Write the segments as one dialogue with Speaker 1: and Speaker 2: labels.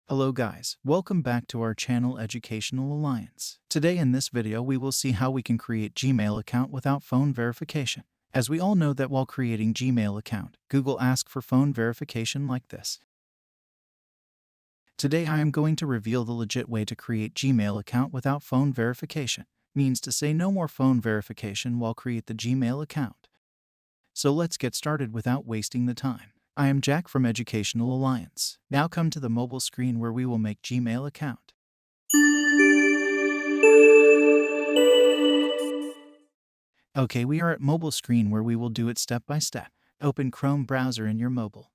Speaker 1: Hello guys, welcome back to our channel Educational Alliance. Today in this video we will see how we can create Gmail account without phone verification. As we all know that while creating Gmail account, Google asks for phone verification like this. Today I am going to reveal the legit way to create Gmail account without phone verification. Means to say no more phone verification while create the Gmail account. So let's get started without wasting the time. I am Jack from Educational Alliance. Now come to the mobile screen where we will make Gmail account. Okay, we are at mobile screen where we will do it step by step. Open Chrome browser in your mobile.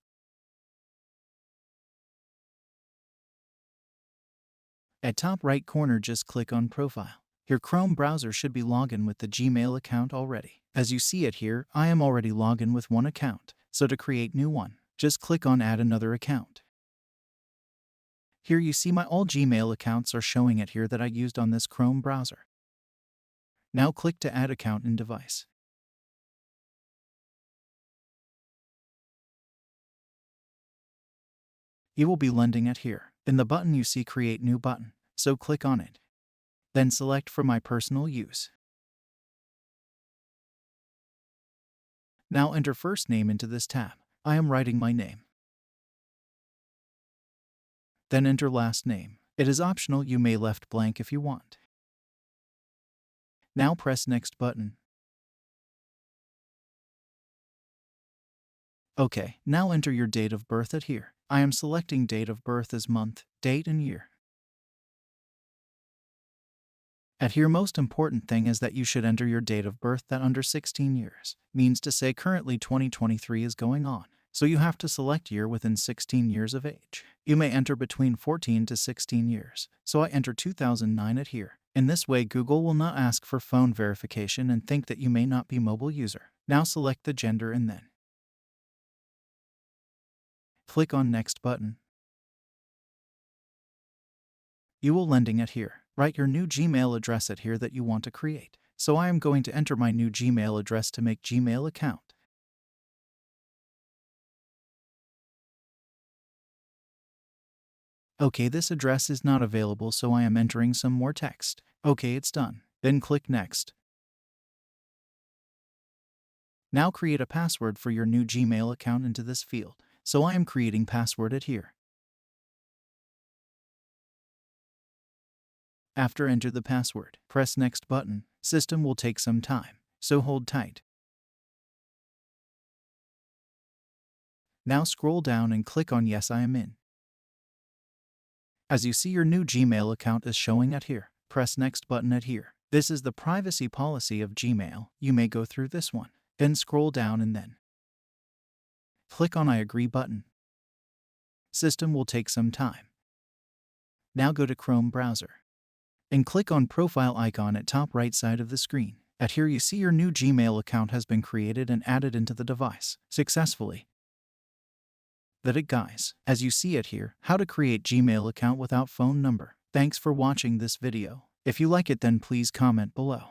Speaker 1: At top right corner, just click on Profile. Your Chrome browser should be logged in with the Gmail account already. As you see it here, I am already logged in with one account. So to create new one, just click on Add another account. Here you see my all Gmail accounts are showing it here that I used on this Chrome browser. Now click to Add account in device. You will be landing it here. In the button you see Create New button, so click on it. Then select for my personal use. Now enter first name into this tab. I am writing my name. Then enter last name. It is optional, you may left blank if you want. Now press next button. Okay, now enter your date of birth at here. I am selecting date of birth as month, date and year. At here, most important thing is that you should enter your date of birth that under 16 years. Means to say currently 2023 is going on. So you have to select year within 16 years of age. You may enter between 14 to 16 years. So I enter 2009 at here. In this way, Google will not ask for phone verification and think that you may not be mobile user. Now select the gender and then click on next button. You will landing it here. Write your new Gmail address at here that you want to create. So I am going to enter my new Gmail address to make Gmail account. Okay, this address is not available, so I am entering some more text. Okay, it's done. Then click next. Now create a password for your new Gmail account into this field. So I am creating password at here. After enter the password, press next button. System will take some time, so hold tight. Now scroll down and click on Yes, I am in. As you see, your new Gmail account is showing at here. Press next button at here. This is the privacy policy of Gmail. You may go through this one. Then scroll down and then click on I agree button. System will take some time. Now go to Chrome browser and click on profile icon at top right side of the screen. At here you see your new Gmail account has been created and added into the device successfully. That's it guys. As you see it here, how to create Gmail account without phone number. Thanks for watching this video. If you like it, then please comment below.